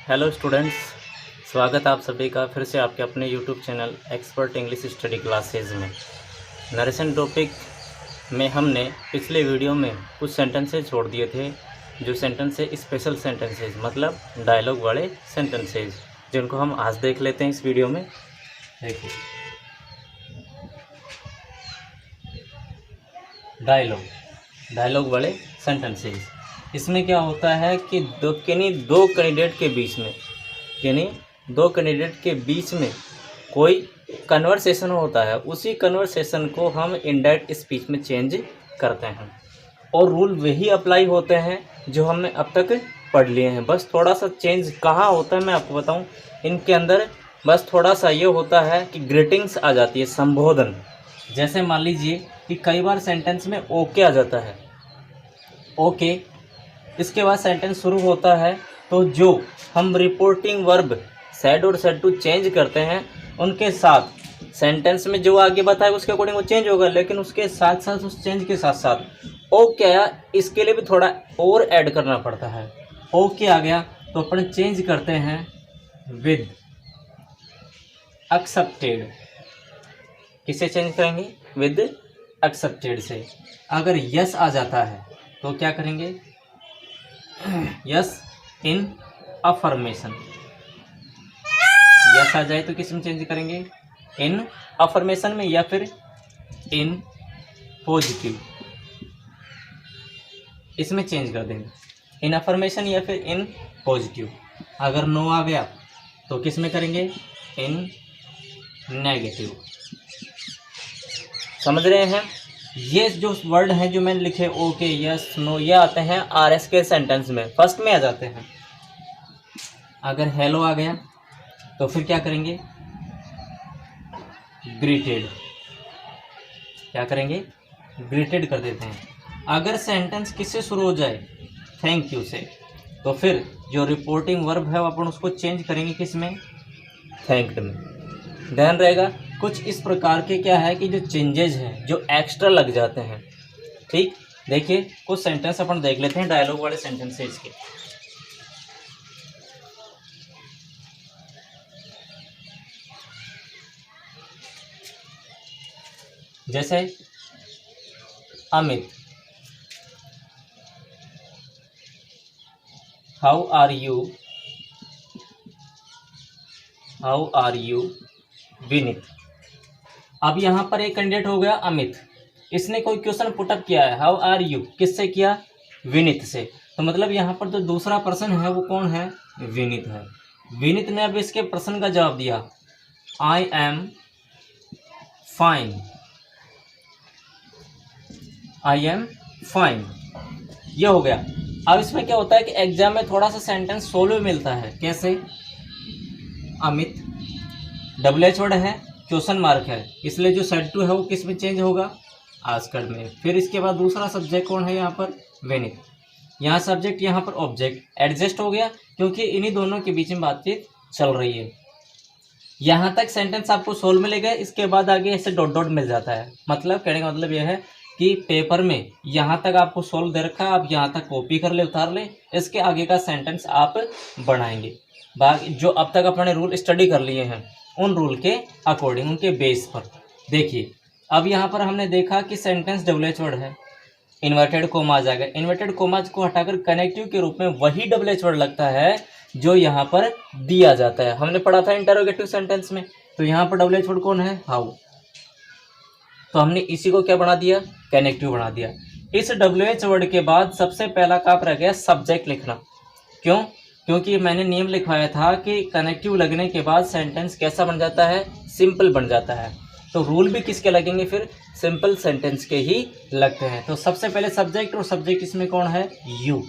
Hello students, स्वागत आप सभी का फिर से आपके अपने YouTube channel expert English study classes में। नरेशन टॉपिक में हमने पिछले वीडियो में कुछ सेंटेंसेज छोड़ दिए थे, जो सेंटेंसेज स्पेशल सेंटेंसेज मतलब डायलॉग वाले सेंटेंसेज, जिनको हम आज देख लेते हैं इस वीडियो में। देखिए, डायलॉग वाले सेंटेंसेज। इसमें क्या होता है कि दो कैंडिडेट के बीच में कोई कन्वर्सेशन होता है। उसी कन्वर्सेशन को हम इनडायरेक्ट स्पीच में चेंज करते हैं और रूल वही अप्लाई होते हैं जो हमने अब तक पढ़ लिए हैं। बस थोड़ा सा चेंज कहाँ होता है मैं आपको बताऊं। इनके अंदर बस थोड़ा सा ये होता है कि ग्रीटिंग्स आ जाती है, संबोधन। जैसे मान लीजिए कि कई बार सेंटेंस में ओके आ जाता है, ओके, इसके बाद सेंटेंस शुरू होता है, तो जो हम रिपोर्टिंग वर्ब सेड और सेड टू चेंज करते हैं, उनके साथ सेंटेंस में जो आगे बताए उसके अकॉर्डिंग वो चेंज होगा, लेकिन उसके साथ साथ उस चेंज के साथ साथ ओके आया, इसके लिए भी थोड़ा और ऐड करना पड़ता है। ओके आ गया तो अपन चेंज करते हैं विद एक्सेप्टेड। किसे चेंज करेंगे? विद एक्सेप्टेड से। अगर यस आ जाता है तो क्या करेंगे? Yes in affirmation. यस आ जाए तो किस में चेंज करेंगे? इन अफर्मेशन में, या फिर इन पॉजिटिव, इसमें चेंज कर देंगे। इन अफर्मेशन या फिर इन पॉजिटिव। अगर नो आ गया तो किस में करेंगे? इन नेगेटिव। समझ रहे हैं? ये जो वर्ड हैं जो मैंने लिखे, ओके, यस, नो, ये आते हैं आरएस के सेंटेंस में, फर्स्ट में आ जाते हैं। अगर हेलो आ गया तो फिर क्या करेंगे? ग्रीटेड। क्या करेंगे? ग्रीटेड कर देते हैं। अगर सेंटेंस किससे शुरू हो जाए? थैंक यू से, तो फिर जो रिपोर्टिंग वर्ब है अपन उसको चेंज करेंगे किस में? थैंक्ड में। ध्यान रहेगा। कुछ इस प्रकार के क्या है कि जो चेंजेस हैं जो एक्स्ट्रा लग जाते हैं। ठीक, देखिए कुछ सेंटेंस अपन देख लेते हैं डायलॉग वाले सेंटेंसेस के। जैसे Amit, how are you Vineet. अब यहाँ पर एक कैंडिडेट हो गया अमित, इसने कोई क्वेश्चन पुटअप किया है, हाउ आर यू, किससे किया? विनीत से। तो मतलब यहाँ पर जो दूसरा पर्सन है वो कौन है? विनीत है। विनीत ने अब इसके प्रश्न का जवाब दिया, I am fine. I am fine, ये हो गया। अब इसमें क्या होता है कि एग्जाम में थोड़ा सा सेंटेंस सोल्व मिलता है। कैसे? अमित, डबल एच वर्ड है, क्वेश्चन मार्क है, इसलिए जो सेड टू है वो किस में चेंज होगा? आस्क्ड में। फिर इसके बाद दूसरा सब्जेक्ट कौन है यहाँ पर? विनीत। यहाँ सब्जेक्ट, यहाँ पर ऑब्जेक्ट एडजस्ट हो गया, क्योंकि इन्हीं दोनों के बीच में बातचीत चल रही है। यहाँ तक सेंटेंस आपको सोल्व मिलेगा, इसके बाद आगे ऐसे डॉट डॉट मिल जाता है। मतलब कहने का मतलब यह है कि पेपर में यहाँ तक आपको सोल्व दे रखा है, आप यहाँ तक कॉपी कर ले, उतार ले, इसके आगे का सेंटेंस आप बढ़ाएंगे। बाकी जो अब तक अपने रूल स्टडी कर लिए हैं उन रूल के अकॉर्डिंग, उनके बेस पर। देखिए अब यहाँ पर हमने देखा कि सेंटेंस डबल एच वर्ड है, इन्वर्टेड कोमाज आ गया। इन्वर्टेड कोमाज को हटाकर कनेक्टिव के रूप में वही डबल एच वर्ड लगता है जो यहाँ पर दिया जाता है। हमने पढ़ा था इंटरोगेटिव सेंटेंस में, तो यहाँ पर डबल एच वर्ड कौन है? हाउ। तो हमने इसी को क्या बना दिया? कनेक्टिव बना दिया। इस डब्ल्यू एच वर्ड के बाद सबसे पहला काम रह गया सब्जेक्ट लिखना। क्यों? क्योंकि मैंने नियम लिखवाया था कि कनेक्टिव लगने के बाद सेंटेंस कैसा बन जाता है? सिंपल बन जाता है। तो रूल भी किसके लगेंगे? फिर सिंपल सेंटेंस के ही लगते हैं। तो सबसे पहले सब्जेक्ट, और सब्जेक्ट इसमें कौन है? यू।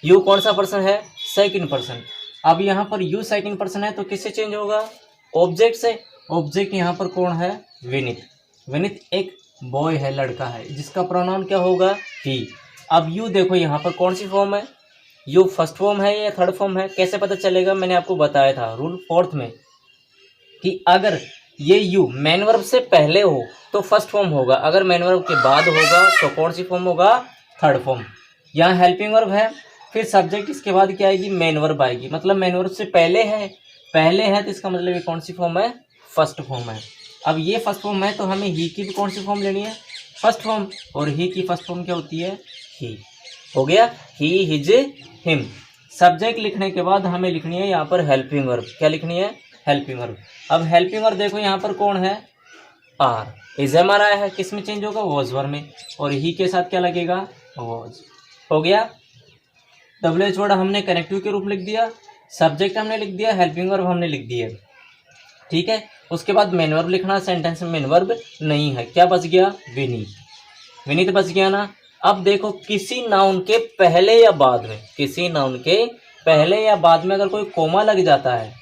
यू कौन सा पर्सन है? Second person. अब यहाँ पर यू सेकंड पर्सन है तो किससे चेंज होगा? ऑब्जेक्ट से। ऑब्जेक्ट यहाँ पर कौन है? विनीत। विनीत एक बॉय है, लड़का है, जिसका प्रोनाउन क्या होगा? ही। अब यू देखो यहाँ पर कौन सी फॉर्म है? यू फर्स्ट फॉर्म है या थर्ड फॉर्म है? कैसे पता चलेगा? मैंने आपको बताया था रूल 4th में कि अगर ये यू मेन वर्ब से पहले हो तो फर्स्ट फॉर्म होगा, अगर मेन वर्ब के बाद होगा तो कौन सी फॉर्म होगा? Third form. यहाँ हेल्पिंग वर्ब है फिर सब्जेक्ट, इसके बाद क्या आएगी, मेन वर्ब आएगी। मतलब मेन वर्ब से पहले है तो इसका मतलब ये कौन सी फॉर्म है, फर्स्ट फॉर्म है। अब ये फर्स्ट फॉर्म है तो हमें ही की भी कौन सी फॉर्म लेनी है, फर्स्ट फॉर्म। और ही की फर्स्ट फॉर्म क्या होती है, ही। हो गया, ही, हिज, हिम। सब्जेक्ट लिखने के बाद हमें लिखनी है यहाँ पर हेल्पिंग वर्ब। क्या लिखनी है, हेल्पिंग वर्ब। अब हेल्पिंग वर्ब देखो यहाँ पर कौन है, आर। इज हमारा है, किस में चेंज होगा, वॉज वर्ब में। और ही के साथ क्या लगेगा, वॉज। हो गया। WH वर्ड हमने कनेक्टिव के रूप में लिख दिया, सब्जेक्ट हमने लिख दिया, हेल्पिंग वर्ब हमने लिख दिया। ठीक है, उसके बाद मेन वर्ब लिखना। सेंटेंस में मेन वर्ब नहीं है, क्या बच गया, विनीत। विनीत बच गया ना। अब देखो किसी नाउन के पहले या बाद में, किसी नाउन के पहले या बाद में अगर कोई कोमा लग जाता है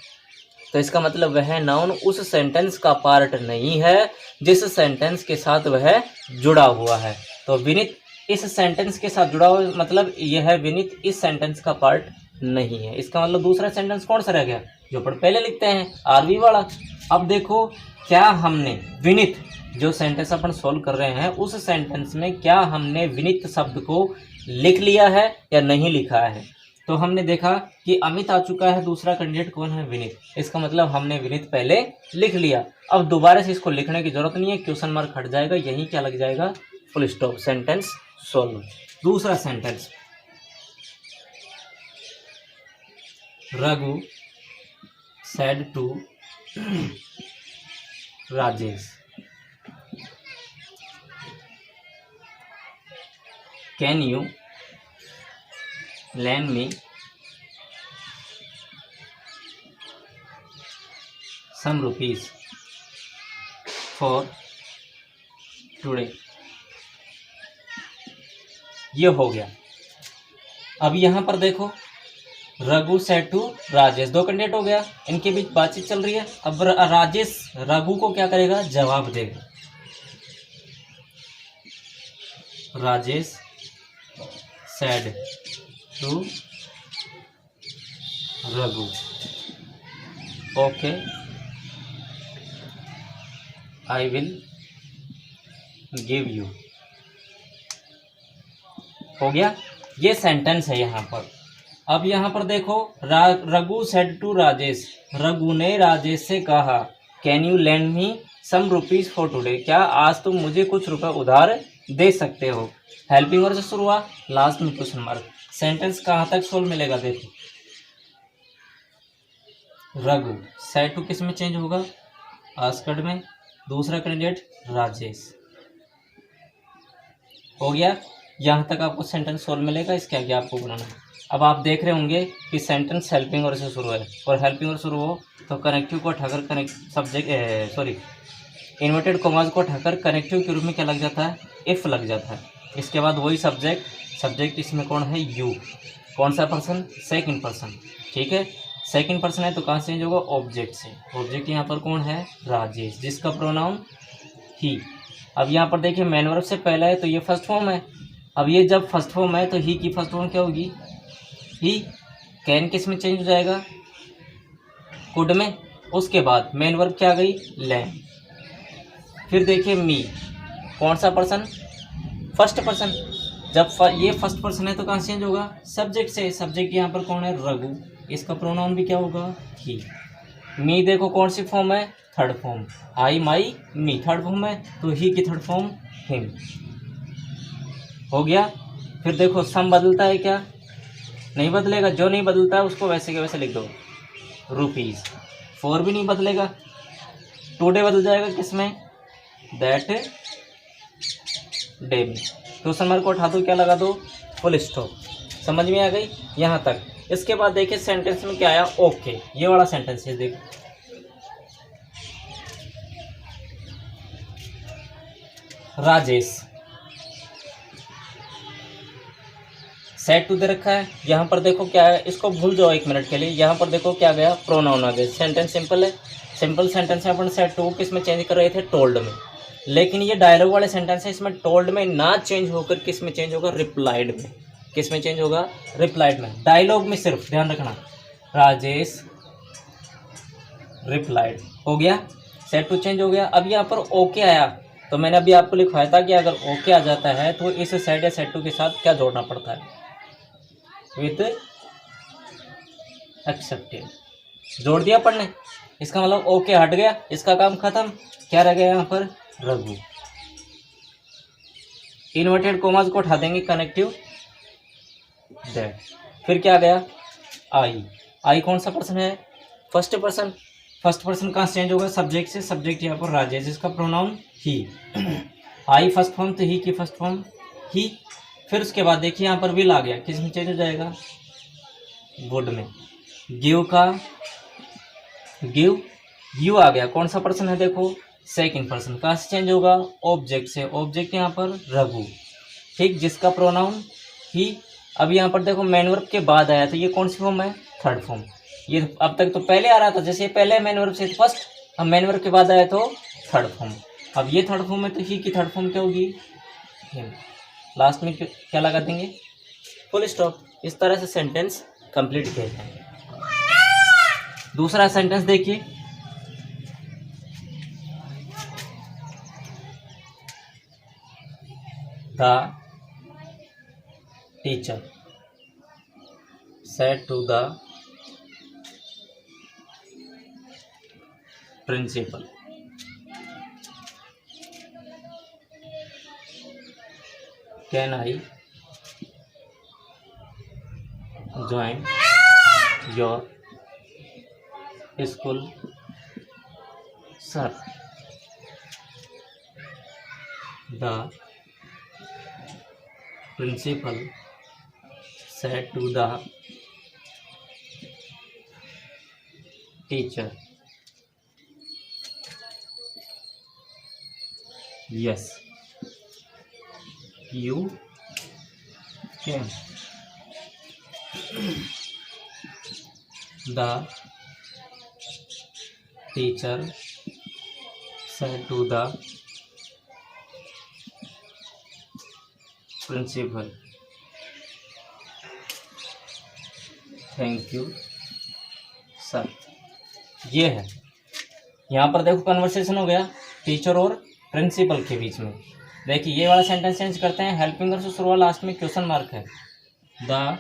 तो इसका मतलब वह नाउन उस सेंटेंस का पार्ट नहीं है जिस सेंटेंस के साथ वह जुड़ा हुआ है। तो विनीत इस सेंटेंस के साथ जुड़ा हुआ, मतलब यह है विनीत इस सेंटेंस का पार्ट नहीं है। इसका मतलब दूसरा सेंटेंस कौन सा रह गया, जो अपन पहले लिखते हैं, आरवी वाला। अब देखो क्या हमने विनीत, जो सेंटेंस अपन सोल्व कर रहे हैं उस सेंटेंस में क्या हमने विनीत शब्द को लिख लिया है या नहीं लिखा है। तो हमने देखा कि अमित आ चुका है, दूसरा कैंडिडेट कौन है, विनीत। इसका मतलब हमने विनीत पहले लिख लिया। अब दोबारा से इसको लिखने की जरूरत नहीं है, क्वेश्चन मार्क हट जाएगा, यहीं क्या लग जाएगा, फुल स्टॉप, सेंटेंस सोल्व। दूसरा sentence, Raghu said to Rajesh, can you lend me some rupees for today। ये हो गया। अब यहाँ पर देखो रघु सेड टू राजेश, दो कैंडिडेट हो गया, इनके बीच बातचीत चल रही है। अब राजेश रघु को क्या करेगा, जवाब देगा। Rajesh said to Raghu, okay I will give you. हो गया, ये सेंटेंस है यहाँ पर। अब यहाँ पर देखो रघु सेड टू राजेश, रघु ने राजेश से कहा, can you lend me some rupees for today, क्या आज तुम मुझे कुछ रुपए उधार दे सकते हो। हेल्पिंग वर्ब से शुरू हुआ, लास्ट में क्वेश्चन मार्क। सेंटेंस कहाँ तक सोल्व मिलेगा, देखो रघु सेड टू किस में चेंज होगा, आस्क्ड में, दूसरा कैंडिडेट राजेश। हो गया, यहाँ तक आपको सेंटेंस सोल्व मिलेगा, इसके आगे आपको बनाना है। अब आप देख रहे होंगे कि सेंटेंस हेल्पिंग वर्ब से शुरू है, और हेल्पिंग वर्ब शुरू हो तो कनेक्टिव को हटाकर इन्वर्टेड कॉमास को हटाकर कनेक्टिव के रूप में क्या लग जाता है, इफ लग जाता है। इसके बाद वही सब्जेक्ट इसमें कौन है, यू। कौन सा पर्सन, सेकंड पर्सन। ठीक है, सेकंड पर्सन है तो कहाँ से चेंज होगा, ऑब्जेक्ट से। ऑब्जेक्ट यहाँ पर कौन है, राजेश, जिसका प्रोनाउन ही। अब यहाँ पर देखिए मेन वर्ब से पहला है तो ये फर्स्ट फॉर्म है। अब ये जब फर्स्ट फॉर्म है तो ही की फर्स्ट फॉर्म क्या होगी, ही। कैन किस में चेंज हो जाएगा, कुड में। उसके बाद मेन वर्ब क्या आ गई, लैन। फिर देखिए मी, कौन सा पर्सन, फर्स्ट पर्सन। जब ये फर्स्ट पर्सन है तो कहाँ से चेंज होगा, सब्जेक्ट से। सब्जेक्ट यहाँ पर कौन है, रघु, इसका प्रोनाउन भी क्या होगा, ही। मी देखो कौन सी फॉर्म है, थर्ड फॉर्म, आई माई मी थर्ड फॉर्म है तो ही की थर्ड फॉर्म हिम। हो गया। फिर देखो सम बदलता है क्या, नहीं बदलेगा, जो नहीं बदलता है उसको वैसे के वैसे लिख दो, रुपीज़। फोर भी नहीं बदलेगा, टुडे बदल जाएगा किसमें, दैट डे में। क्वेश्चन मार्क को उठा दो, क्या लगा दो, फुल स्टॉप। समझ में आ गई यहाँ तक। इसके बाद देखिए सेंटेंस में क्या आया, ओके, ये वाला सेंटेंस है, देखो राजेश सेड टू दे रखा है, यहाँ पर देखो क्या है, इसको भूल जाओ एक मिनट के लिए। यहाँ पर देखो क्या गया, प्रोनाउन आ गया। सेंटेंस सिंपल है, सिंपल सेंटेंस है। अपन सेड टू किस में चेंज कर रहे थे, टोल्ड में। लेकिन ये डायलॉग वाले सेंटेंस है, इसमें टोल्ड में ना चेंज होकर किस में चेंज होगा, रिप्लाइड में। किस में चेंज होगा, रिप्लाइड में। डायलॉग में सिर्फ ध्यान रखना, राजेश रिप्लाइड। हो गया, सेड टू चेंज हो गया। अब यहाँ पर ओके आया तो मैंने अभी आपको लिखवाया था कि अगर ओके आ जाता है तो इस सेड या सेड टू के साथ क्या जोड़ना पड़ता है, विद एक्सेप्टेड, जोड़ दिया पढ़ने, इसका मतलब ओके हट गया, इसका काम खत्म। क्या रह गया यहाँ पर, रघु। इन्वर्टेड कोमास को उठा देंगे, कनेक्टिव दैट। फिर क्या गया, आई। आई कौन सा पर्सन है, फर्स्ट पर्सन। फर्स्ट पर्सन कहाँ चेंज होगा, सब्जेक्ट से। सब्जेक्ट यहाँ पर राजेश, जिसका प्रोनाउन ही। आई फर्स्ट फॉर्म, तो ही की फर्स्ट फॉर्म ही। फिर उसके बाद देखिए यहाँ पर विल आ गया, किस में चेंज हो जाएगा, वुड में। गिव का गिव, यू आ गया, कौन सा पर्सन है, देखो सेकंड पर्सन। कहाँ से चेंज होगा, ऑब्जेक्ट से। ऑब्जेक्ट यहाँ पर रघु, ठीक, जिसका प्रोनाउन ही। अब यहाँ पर देखो मेन वर्ब के बाद आया, तो ये कौन सी फॉर्म है, थर्ड फॉर्म। ये अब तक तो पहले आ रहा था, जैसे पहले मेन वर्ब से फर्स्ट, अब मेन वर्ब के बाद आया तो थर्ड फॉर्म। अब ये थर्ड फॉर्म है, तो ही की थर्ड फॉर्म क्या होगी, लास्ट में क्या लगा देंगे, फुल स्टॉप। इस तरह से सेंटेंस कंप्लीट किया जाए। दूसरा सेंटेंस देखिए, the teacher said to the principal, can I join your school, sir? The principal said to the teacher, yes, you can. The teacher said to the principal, thank you sir. ये है, यहाँ पर देखो conversation हो गया teacher और principal के बीच में। देखिए ये वाला सेंटेंस चेंज करते हैं, हेल्पिंग वर्ब से शुरू हुआ, लास्ट में क्वेश्चन मार्क है। द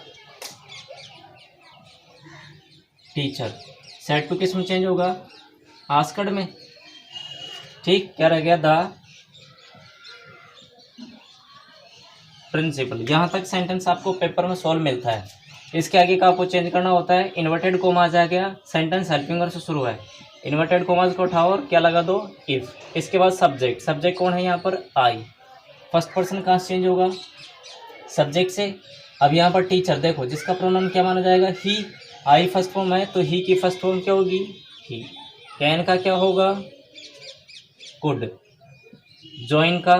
टीचर, सेट टू किस में चेंज होगा, आस्क्ड में, ठीक। क्या रह गया, द प्रिंसिपल। यहाँ तक सेंटेंस आपको पेपर में सॉल्व मिलता है। इसके आगे का आपको चेंज करना होता है, इन्वर्टेड कोमास आ गया, सेंटेंस हेल्पिंग वर्ब से शुरू है, इन्वर्टेड कोमास को उठाओ और क्या लगा दो, इफ। इसके बाद सब्जेक्ट, सब्जेक्ट कौन है यहाँ पर, आई। फर्स्ट पर्सन कहाँ से चेंज होगा, सब्जेक्ट से। अब यहाँ पर टीचर देखो, जिसका प्रोनाउन क्या माना जाएगा, ही। आई फर्स्ट फॉर्म है, तो ही की फर्स्ट फॉर्म क्या होगी, ही। कैन का क्या होगा, कुड। जॉइन का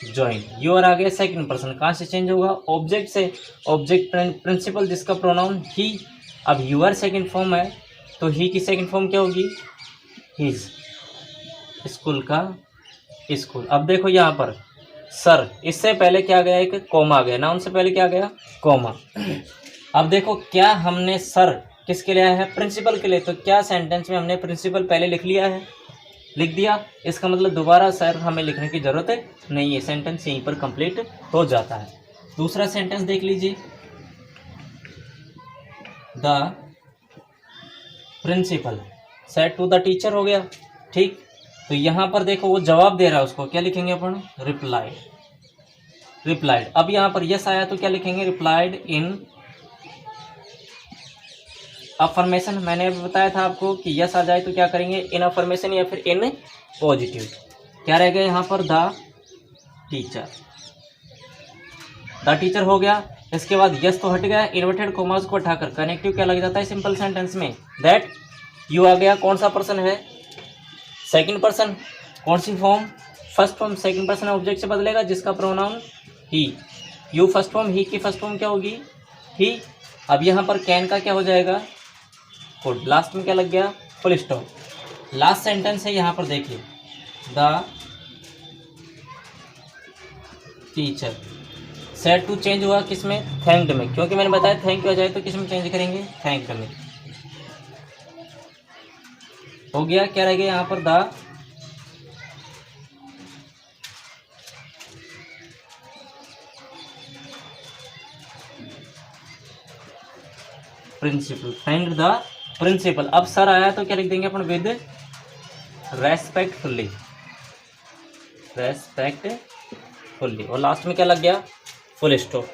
जॉइन। यूर आ गया सेकंड पर्सन, कहाँ से चेंज होगा, ऑब्जेक्ट से। ऑब्जेक्ट प्रिंसिपल, जिसका प्रोनाउन ही। अब यूर सेकंड फॉर्म है, तो ही की सेकंड फॉर्म क्या होगी, हिज। स्कूल का स्कूल। अब देखो यहाँ पर सर, इससे पहले क्या गया, एक कॉमा आ गया, नाउन से पहले क्या गया, कॉमा। अब देखो क्या हमने सर किसके लिए है, प्रिंसिपल के लिए, तो क्या सेंटेंस में हमने प्रिंसिपल पहले लिख लिया है, लिख दिया। इसका मतलब दोबारा सर हमें लिखने की जरूरत नहीं है, सेंटेंस यहीं पर कंप्लीट हो जाता है। दूसरा सेंटेंस देख लीजिए, the principal said to the teacher हो गया, ठीक। तो यहाँ पर देखो वो जवाब दे रहा है उसको, क्या लिखेंगे अपन, रिप्लाइड। रिप्लाइड। अब यहाँ पर यस आया तो क्या लिखेंगे, रिप्लाइड इन अफर्मेशन। मैंने अभी बताया था आपको कि यस आ जाए तो क्या करेंगे, इन अफर्मेशन या फिर इन पॉजिटिव। क्या रह गया यहाँ पर, द टीचर। द टीचर हो गया। इसके बाद यस तो हट गया, इन्वर्टेड कोमास को हटाकर कनेक्टिव क्या लग जाता है सिंपल सेंटेंस में, दैट यू आ गया। कौन सा पर्सन है, सेकंड पर्सन। कौन सी form, first form. Second person object से बदलेगा, जिसका प्रोनाउन ही। यू फर्स्ट फॉर्म, ही की फर्स्ट फॉर्म क्या होगी, ही। अब यहाँ पर कैन का क्या हो जाएगा, कुड। लास्ट में क्या लग गया, फुल स्टॉप। लास्ट सेंटेंस है यहाँ पर देखिए, the teacher said to change हुआ किस में, थैंक्ड में, क्योंकि मैंने बताया थैंक यू आ जाए तो किस में चेंज करेंगे, थैंक्ड में हो गया। क्या रह गया यहाँ पर, the principal, thank the principal. अब सर आया तो क्या लिख देंगे अपन, विद रेस्पेक्टफुली, रेस्पेक्टफुली, और लास्ट में क्या लग गया, फुल स्टॉप।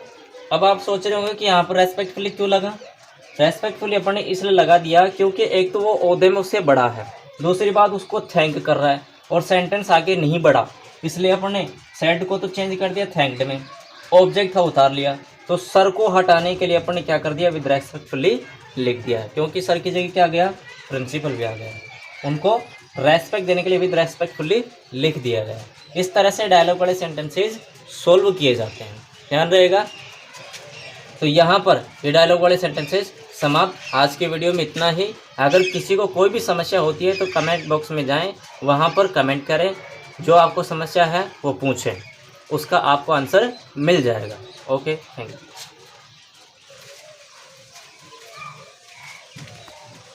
अब आप सोच रहे होंगे कि यहाँ पर रेस्पेक्टफुली क्यों लगा। रेस्पेक्टफुली अपन ने इसलिए लगा दिया क्योंकि एक तो वो ओहदे में उससे बड़ा है, दूसरी बात उसको थैंक कर रहा है और सेंटेंस आगे नहीं बढ़ा, इसलिए अपन ने सेड को तो चेंज कर दिया थैंक्ड में, ऑब्जेक्ट था उतार लिया। तो सर को हटाने के लिए अपन ने क्या कर दिया, विद रेस्पेक्टफुली लिख दिया है, क्योंकि सर की जगह क्या आ गया, प्रिंसिपल भी आ गया, उनको रेस्पेक्ट देने के लिए विद रेस्पेक्टफुली लिख दिया गया। इस तरह से डायलॉग वाले सेंटेंसेज सोल्व किए जाते हैं, ध्यान रहेगा। तो यहाँ पर ये डायलॉग वाले सेंटेंसेज समाप्त। आज के वीडियो में इतना ही। अगर किसी को कोई भी समस्या होती है तो कमेंट बॉक्स में जाएं, वहाँ पर कमेंट करें, जो आपको समस्या है वो पूछें, उसका आपको आंसर मिल जाएगा। Okay, thank you.